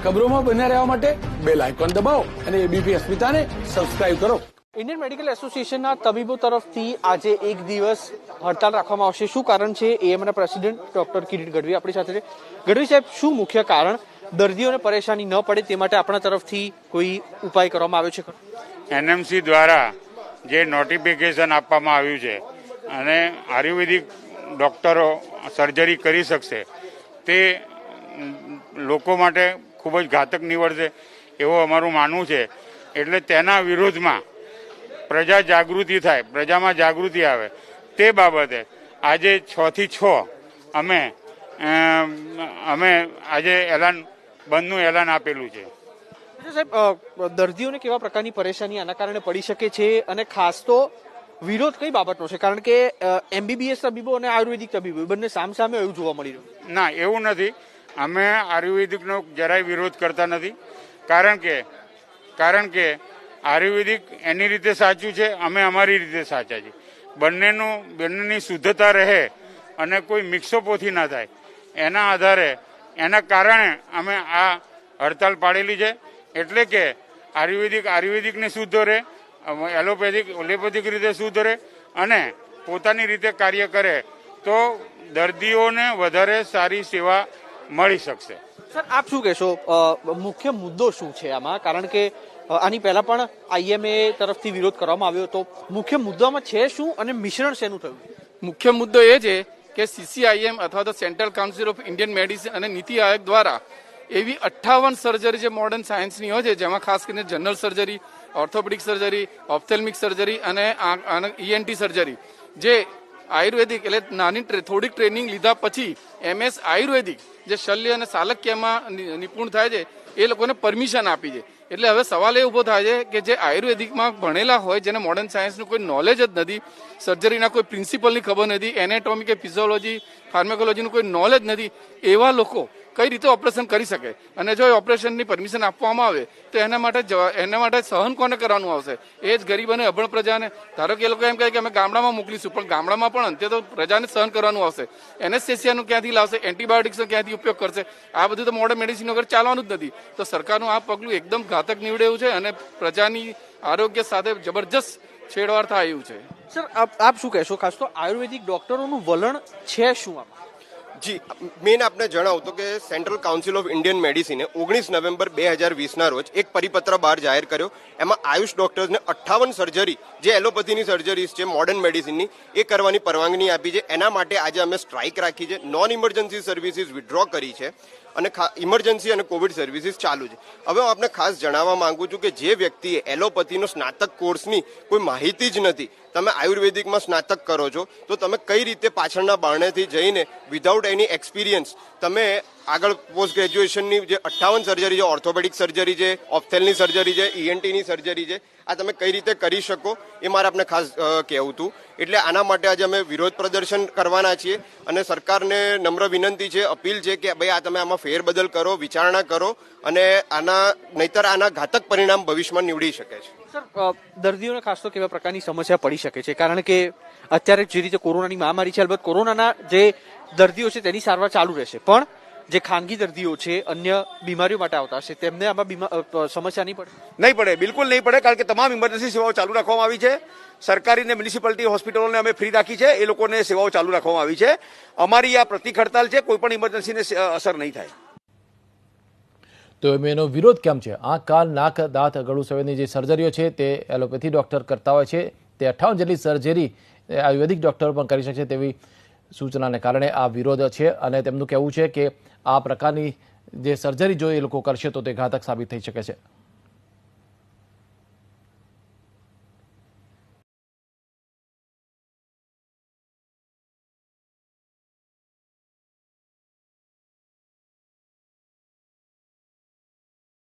ખબરોમાં બન્યા રહેવા માટે બેલ આઇકોન દબાવો અને એબીપી અસ્મિતાને સબસ્ક્રાઇબ કરો. ઇન્ડિયન મેડિકલ એસોસિએશનના તબીબો તરફથી આજે એક દિવસ હડતાલ રાખવામાં આવશે. શું કારણ છે? એએમના પ્રેસિડેન્ટ ડોક્ટર કિરીટ ગઢવી આપણી સાથે છે. ગઢવી સાહેબ, શું મુખ્ય કારણ? દર્દીઓને પરેશાની ન પડે તે માટે આપણા તરફથી કોઈ ઉપાય કરવામાં આવ્યો છે? એનએમસી દ્વારા જે નોટિફિકેશન આપવામાં આવ્યું છે અને આયુર્વેદિક ડોક્ટરો સર્જરી કરી શકશે તે લોકો માટે ખૂબ જ ઘાતક નીવડશે એવું અમારું માનવું છે. એટલે તેના વિરોધમાં પ્રજા જાગૃતિ થાય, પ્રજામાં જાગૃતિ આવે તે બાબતે આજે 6 થી 6 અમે આજે બંધનું એલાન આપેલું છે. સાહેબ, દર્દીઓને કેવા પ્રકારની પરેશાની આના કારણે પડી શકે છે અને ખાસ તો વિરોધ કઈ બાબતનો છે? કારણ કે એમબીબીએસ તબીબો અને આયુર્વેદિક તબીબો બંને સામસામે એવું જોવા મળી રહ્યું. ના, એવું નથી. અમે આયુર્વેદિકનો જરાય વિરોધ કરતા નથી. કારણ કે આયુર્વેદિક એની રીતે સાચું છે, અમે અમારી રીતે સાચા છીએ. બંનેની શુદ્ધતા રહે અને કોઈ મિક્સોપોથી ના થાય એના આધારે, એના કારણે અમે આ હડતાલ પાડેલી છે. એટલે કે આયુર્વેદિકને શુદ્ધ રહે, એલોપેથિક રીતે શુદ્ધ રહે અને પોતાની રીતે કાર્ય કરે તો દર્દીઓને વધારે સારી સેવા મળી શકશે. સર, આપ શું કહેશો? મુખ્ય મુદ્દો શું છે આમાં? કારણ કે આની પહેલા પણ આઈએમએ તરફથી વિરોધ કરવામાં આવ્યો હતો. મુખ્ય મુદ્દામાં છે શું અને મિશ્રણ શેનું થયું? મુખ્ય મુદ્દો એ છે કે સીસીઆઈએમ અથવા તો central council of Indian medicine અને નીતિ આયોગ દ્વારા એવી 58 સર્જરી જે મોડર્ન સાયન્સની હોય છે, જેમાં ખાસ કરીને general surgery, orthopaedic surgery, ophthalmic surgery અને ઈએનટી સર્જરી, જે આયુર્વેદિક એટલે નાની થોડીક ટ્રેનિંગ લીધા પછી એમએસ આયુર્વેદિક જે શલ્ય અને શાલક્યમાં નિપુણ થાય છે એ લોકોને પરમિશન આપી છે. એટલે હવે સવાલ એ ઉભો થાય છે કે જે આયુર્વેદિકમાં ભણેલા હોય, જેને મોડર્ન સાયન્સનું કોઈ નોલેજ જ નથી, સર્જરીના કોઈ પ્રિન્સિપલની ખબર નથી, એનેટોમી કે ફિઝિયોલોજી, ફાર્માકોલોજીનું કોઈ નોલેજ નથી, એવા લોકો કઈ રીતે ઓપરેશન કરી શકે? અને જો એ ઓપરેશનની પરમિશન આપવામાં આવે તો એના માટે સહન કોને કરવાનું આવશે? એ જ ગરીબ અને અભણ પ્રજાને. ધારો કે એ લોકો એમ કહે કે અમે ગામડામાં મોકલીશું, પણ ગામડામાં પણ અંતે તો પ્રજાને સહન કરવાનું આવશે. એનેસ્થેસિયાનું ક્યાંથી લાવશે? એન્ટીબાયોટિક્સનો ક્યાંથી ઉપયોગ કરશે? આ બધું તો મોડર્ન મેડિસિન વગર ચાલવાનું જ નથી. તો સરકારનું આ પગલું એકદમ ઘાતક નીવડે એવું છે અને પ્રજાની આરોગ્ય સાથે જબરજસ્ત છેડવાડ થાય એવું છે. સર, આપ શું કહેશો? ખાસ તો આયુર્વેદિક ડોક્ટરોનું વલણ છે શું આમાં? જી, મેન આપને જણાવું તો કે સેન્ટ્રલ કાઉન્સિલ ઓફ ઇન્ડિયન મેડિસિને 19 નવેમ્બર 2020ના રોજ એક પરિપત્ર બહાર જાહેર કર્યો. એમાં આયુષ ડોક્ટર્સને 58 સર્જરી જે એલોપેથીની સર્જરીઝ છે મોડર્ન મેડિસિનની એ કરવાની પરવાનગી આપી છે. એના માટે આજે અમે સ્ટ્રાઇક રાખી છે, નોન ઇમરજન્સી સર્વિસીસ વિથડ્રો કરી છે અને ઇમરજન્સી અને કોવિડ સર્વિસીસ ચાલુ છે. હવે હું આપને ખાસ જણાવવા માંગુ છું કે જે વ્યક્તિએ એલોપેથીનો સ્નાતક કોર્સની કોઈ માહિતી જ નથી, તમે આયુર્વેદિકમાં સ્નાતક કરો છો તો તમે કઈ રીતે પાછળના બારણેથી જઈને વિધાઉટ એની એક્સપિરિયન્સ તમે આગળ પોસ્ટ ગ્રેજ્યુએશનની જે 58 સર્જરી છે, ઓર્થોપેડિક સર્જરી છે, ઓપ્થેલની સર્જરી છે, ઈએનટીની સર્જરી છે, આ તમે કઈ રીતે કરી શકો એ મારે આપને ખાસ કહેવું હતું. એટલે આના માટે આજે અમે વિરોધ પ્રદર્શન કરવાના છીએ અને સરકારને નમ્ર વિનંતી છે, અપીલ છે કે ભાઈ આ તમે આમાં ફેરબદલ કરો, વિચારણા કરો અને નહીતર આના ઘાતક પરિણામ ભવિષ્યમાં નીવડી શકે છે. સર, દર્દીઓને ખાસ તો કેવા પ્રકારની સમસ્યા પડી શકે છે? કારણ કે અત્યારે જે રીતે કોરોનાની મહામારી છે, અલબત્ત કોરોનાના જે દર્દીઓ છે તેની સારવાર ચાલુ રહેશે, પણ જે ખાનગી દર્દીઓ છે, અન્ય બીમારીઓ માટે આવતા હશે, તેમને આમાં સમસ્યા નહીં પડે? નહીં પડે, બિલકુલ નહીં પડે. કારણ કે તમામ ઇમરજન્સી સેવાઓ ચાલુ રાખવામાં આવી છે. સરકારી અને મ્યુનિસિપાલિટી હોસ્પિટલોને અમે ફ્રી રાખી છે, એ લોકોને સેવાઓ ચાલુ રાખવામાં આવી છે. અમારી આ પ્રતિક હડતાલ છે, કોઈ પણ ઇમરજન્સીને અસર નહીં થાય. તો એનો વિરોધ કેમ છે? આંખ, કાન, નાક, દાંત, ગળું સવેદની જે સર્જરીઓ છે તે એલોપેથી ડોક્ટર કરતા હોય છે. તે 58 જેટલી સર્જરી આયુર્વેદિક ડોક્ટર પણ કરી શકશે તેવી સૂચનાને કારણે આ વિરોધ છે અને તેમનું કહેવું છે કે આ પ્રકારની જે સર્જરી જો એ લોકો કરશે તો તે ઘાતક સાબિત થઈ શકે છે.